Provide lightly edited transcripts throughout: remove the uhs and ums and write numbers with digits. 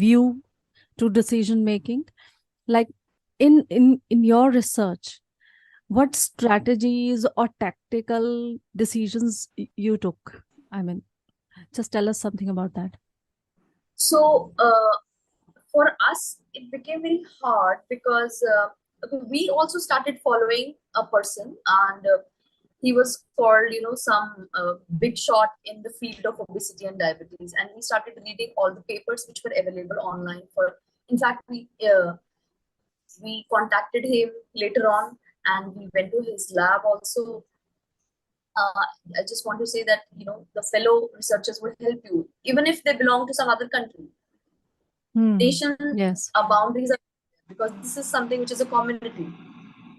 view to decision making. Like in your research, what strategies or tactical decisions you took? I mean, just tell us something about that. So for us, it became very hard because okay, we also started following a person, and he was called, some big shot in the field of obesity and diabetes. And we started reading all the papers which were available online. In fact, we contacted him later on, and we went to his lab also. uh, I just want to say that the fellow researchers will help you, even if they belong to some other country. Hmm. Nation Yes. boundaries are, because this is something which is a community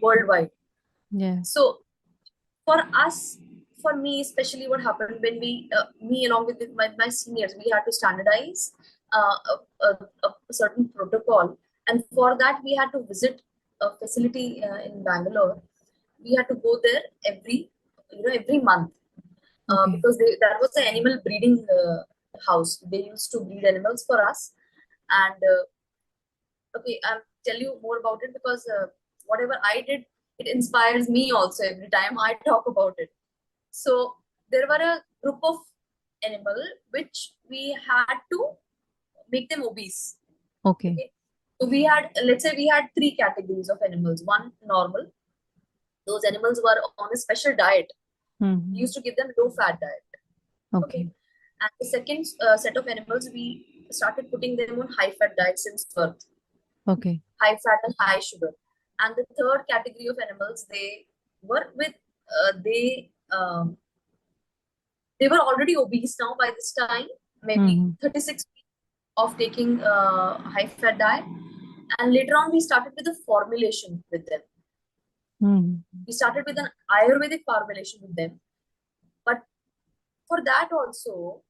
worldwide. Yeah. So for us, for me especially, what happened when me along with my seniors, we had to standardize a certain protocol, and for that we had to visit a facility in Bangalore. We had to go there every month, Okay. because that was the animal breeding house. They used to breed animals for us. And okay, I'll tell you more about it, because whatever I did, it inspires me also every time I talk about it. So there were a group of animal which we had to make them obese. Okay. Okay. So let's say we had three categories of animals. One, normal. Those animals were on a special diet. We Hmm. used to give them low fat diet. Okay. Okay. And the second set of animals, we started putting them on high fat diet since birth, Okay. high fat and high sugar. And the third category of animals, were with they were already obese now by this time, maybe Hmm. 36 weeks of taking high fat diet. And later on, we started with a formulation with them. Hmm. We started with an Ayurvedic formulation with them. But for that also,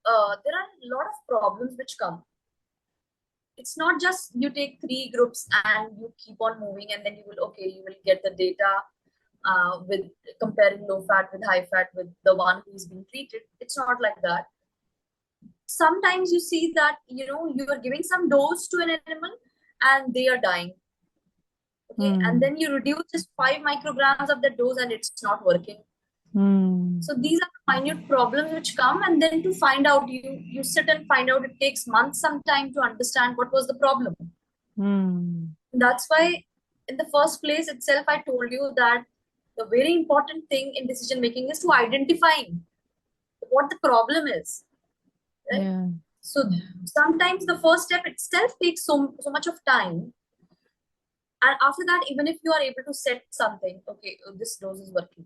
there are a lot of problems which come. It's not just you take three groups and you keep on moving, and then you will get the data with comparing low fat with high fat with the one who is being treated. It's not like that. Sometimes you see that you are giving some dose to an animal and they are dying. Okay, and Hmm. then you reduce just 5 micrograms of the dose and it's not working. Hmm. So these are the minute problems which come, and then to find out, you sit and find out. It takes months sometime to understand what was the problem. Hmm. That's why in the first place itself I told you that the very important thing in decision making is to identifying what the problem is, right? Yeah. So sometimes the first step itself takes so much of time. And after that, even if you are able to set something, okay, this dose is working,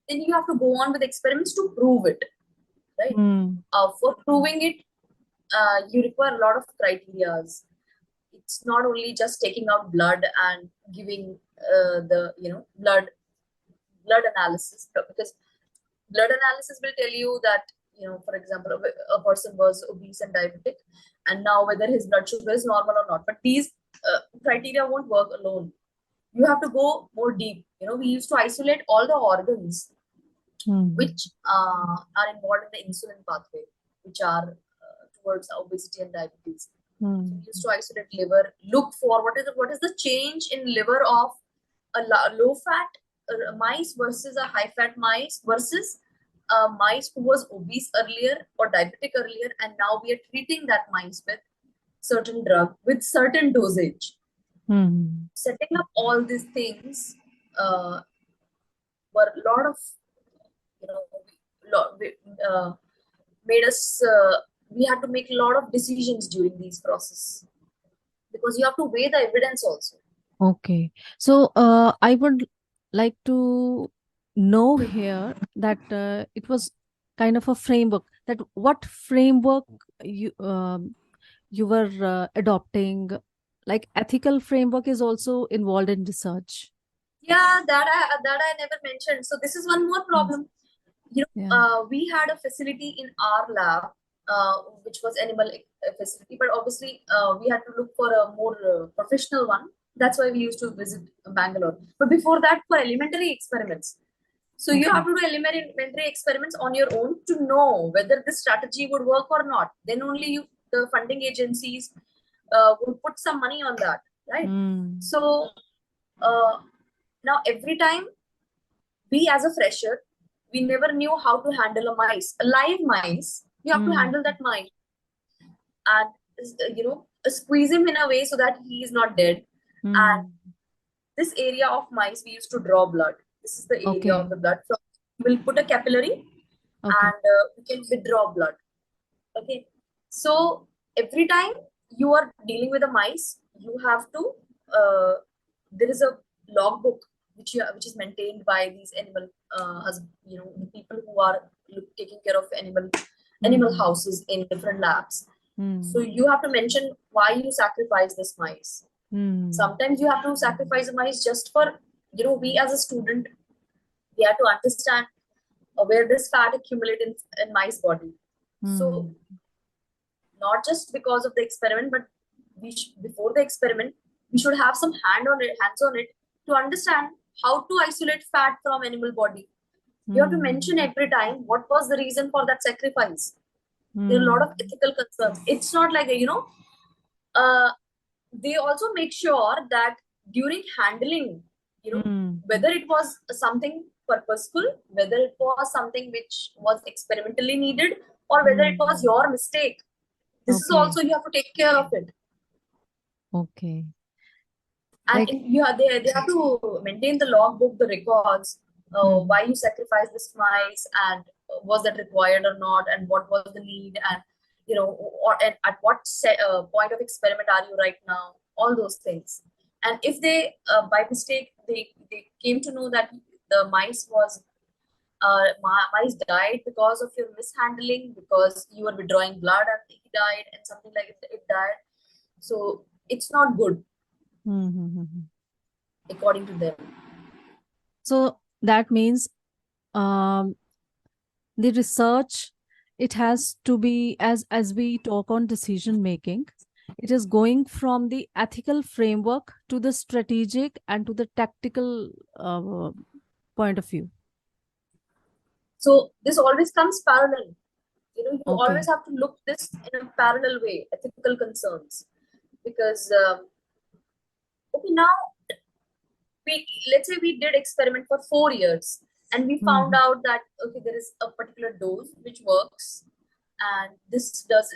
then you have to go on with experiments to prove it, right? Hmm. For proving it, you require a lot of criterias. It's not only just taking out blood and giving the blood analysis, because blood analysis will tell you that, for example, a person was obese and diabetic, and now whether his blood sugar is normal or not. But these criteria won't work alone. You have to go more deep. We used to isolate all the organs Hmm. which are involved in the insulin pathway, which are towards obesity and diabetes. So Hmm. we used to isolate liver, look for what is the change in liver of a low fat mice versus a high fat mice versus mice who was obese earlier or diabetic earlier, and now we are treating that mice with certain drug with certain dosage. Hmm. Setting up all these things uh, were a lot of, you know uh, made us we had to make a lot of decisions during these process, because you have to weigh the evidence also. Okay. So, I would like to know here that it was kind of a framework. That what framework you were adopting, like ethical framework is also involved in research. Yeah, that I never mentioned. So this is one more Yes. problem. Yeah. We had a facility in our lab, which was animal facility, but obviously we had to look for a more professional one. That's why we used to visit Bangalore. But before that, for elementary experiments. So you have Okay. to do elementary experiments on your own to know whether this strategy would work or not. Then only you the funding agencies would put some money on that, right? Mm. So now every time we as a fresher, we never knew how to handle a mice, a live mice. You have to Mm. handle that mice and squeeze him in a way so that he is not dead. And Mm. this area of mice we used to draw blood. This is the area Okay. of the blood. So we'll put a capillary Okay. and we can withdraw blood. Okay. So every time you are dealing with a mice, you have to there is a logbook which is maintained by these animal the people who are taking care of animal Mm. houses in different labs. So Mm. you have to mention why you sacrifice this mice. Mm. Sometimes you have to sacrifice a mice just for we as a student, we have to understand where this fat accumulates in mice body. So Mm. not just because of the experiment, but before the experiment, we should have some hands on it to understand how to isolate fat from animal body. You have to mention Mm. every time what was the reason for that sacrifice. There are a lot Mm. of ethical concerns. It's not like uh, they also make sure that during handling, Mm. whether it was something purposeful, whether it was something which was experimentally needed, or whether it was Mm. your mistake, this is Okay. also you have to take care of it. Okay. And Like, they have to maintain the logbook, the records, mm. why you sacrificed this mice, and was that required or not, and what was the need, and and at what point of experiment are you right now, all those things. And if they by mistake they came to know that the mice died because of your mishandling, because you were withdrawing blood and he died, and something like it died, so it's not good Mm-hmm. according to them. So that means um, the research, it has to be, as we talk on decision making, it is going from the ethical framework to the strategic and to the tactical point of view. So this always comes parallel. You always Okay. have to look this in a parallel way, ethical concerns, because okay, now we let's say we did experiment for 4 years, and we found Mm-hmm. out that okay, there is a particular dose which works, and this dose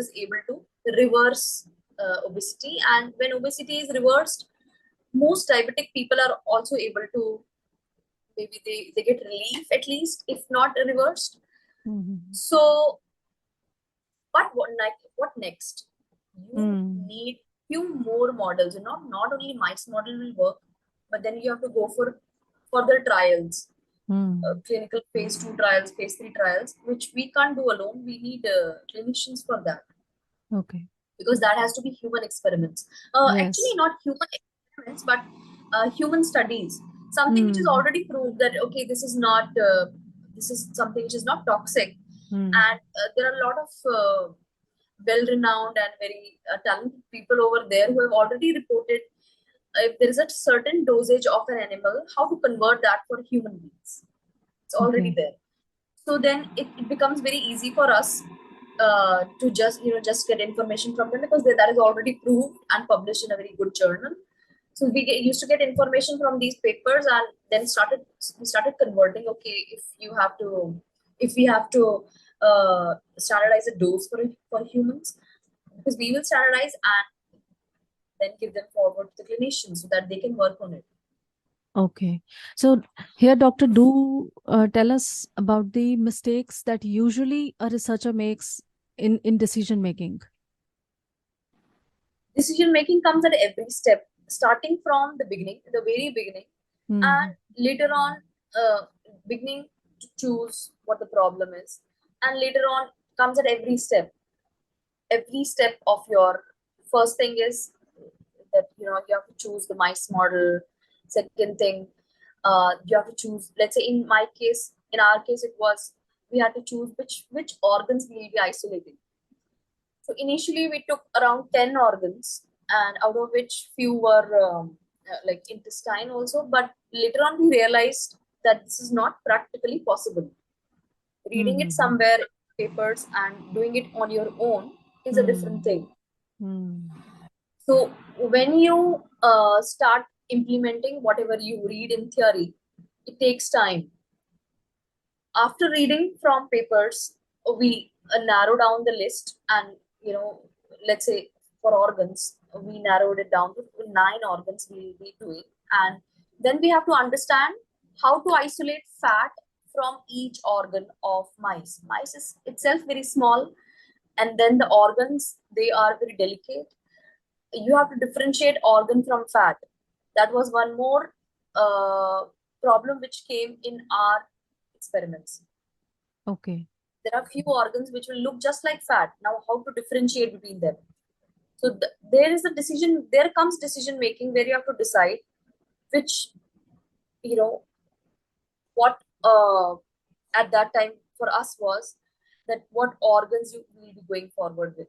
is able to reverse obesity, and when obesity is reversed, most diabetic people are also able to, maybe they get relief at least, if not reversed. Mm-hmm. So what next? You Mm. need few more models. Not only mice model will work, but then you have to go for further trials, Mm. clinical phase 2 trials, phase 3 trials, which we can't do alone. We need clinicians for that, Okay. because that has to be human experiments. Actually, Yes. not human experiments, but human studies. Something which is Mm. already proved that okay, this is something which is not toxic, Mm. and there are a lot of well-renowned and very talented people over there who have already reported if there is a certain dosage of an animal, how to convert that for human beings. It's already Okay. there. So then it becomes very easy for us to just get information from them, because that is already proved and published in a very good journal. So used to get information from these papers, and then we started converting. Okay, if we have to standardize a dose for humans, because we will standardize and then give them forward to the clinicians so that they can work on it. Okay. So here, doctor, do tell us about the mistakes that usually a researcher makes in decision making. Decision making comes at every step, starting from the beginning, the very beginning, and Mm. later on, beginning to choose what the problem is, and later on comes at every step of your. First thing is that you have to choose the mice model. Second thing, you have to choose. Let's say in our case, it was we had to choose which organs we will be isolating. So initially we took around 10 organs, and out of which few were like intestine also. But later on we realized that this is not practically possible. Reading it Mm-hmm. somewhere in papers and doing it on your own, is a different thing. Hmm. So when you start implementing whatever you read in theory, it takes time. After reading from papers, we narrow down the list, and let's say for organs, we narrowed it down to 9 organs we'll be doing, and then we have to understand how to isolate fat from each organ of mice. Mice is itself very small, and then the organs, they are very delicate. You have to differentiate organ from fat. That was one more problem which came in our experiments. Okay. There are few organs which will look just like fat. Now, how to differentiate between them? So there is a decision. There comes decision making where you have to decide which, you know, what at that time for us was that what organs you will be going forward with,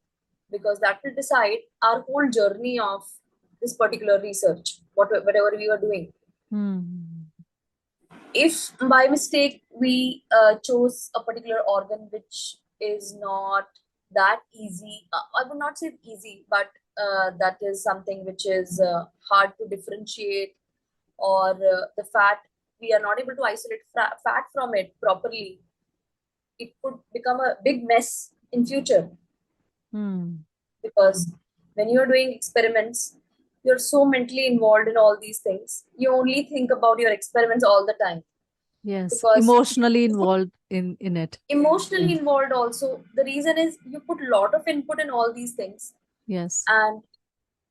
because that will decide our whole journey of this particular research, whatever we were doing. Hmm. If by mistake we chose a particular organ which is not that easy, I would not say easy, but that is something which is hard to differentiate, or the fat, we are not able to isolate fat from it properly, it could become a big mess in future. Hmm. Because when you're doing experiments, you're so mentally involved in all these things, you only think about your experiments all the time, Yes. because Emotionally involved in it. emotionally involved also. The reason is you put a lot of input in all these things, Yes. and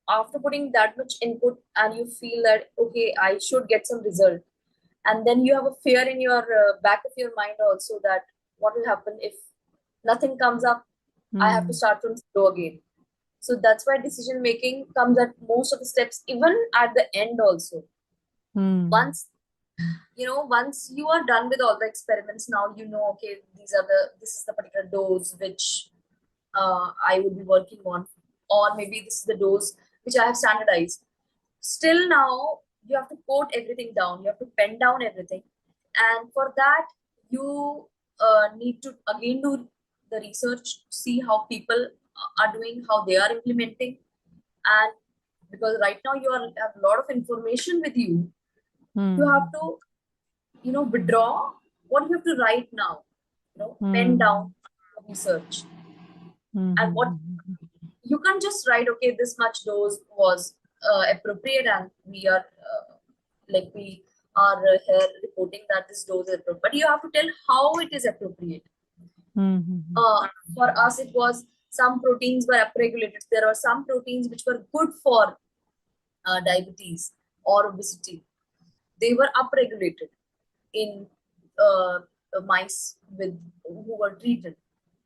after putting that much input, and you feel that okay, I should get some result, and then you have a fear in your back of your mind also, that what will happen if nothing comes up, I have to Hmm. start from zero again. So that's why decision making comes at most of the steps, even at the end also. Hmm. Once you are done with all the experiments, now okay, this is the particular dose which I would be working on, or maybe this is the dose which I have standardized. Still, now you have to quote everything down, you have to pen down everything, and for that you need to again do the research, see how people are doing, how they are implementing, and because right now you have a lot of information with you, you have Hmm. to withdraw what you have to write now, pen down Hmm. research. Hmm. And what you can't just write, okay, this much dose was appropriate, and we are here reporting that this dose is appropriate, but you have to tell how it is appropriate. Hmm. For us, it was some proteins were upregulated. There were some proteins which were good for diabetes or obesity. They were upregulated in mice with who were treated.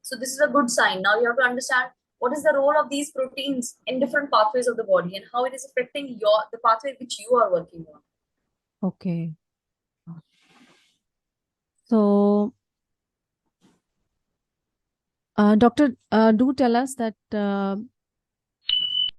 So this is a good sign. Now you have to understand what is the role of these proteins in different pathways of the body, and how it is affecting the pathway which you are working on. Okay. So, doctor, do tell us that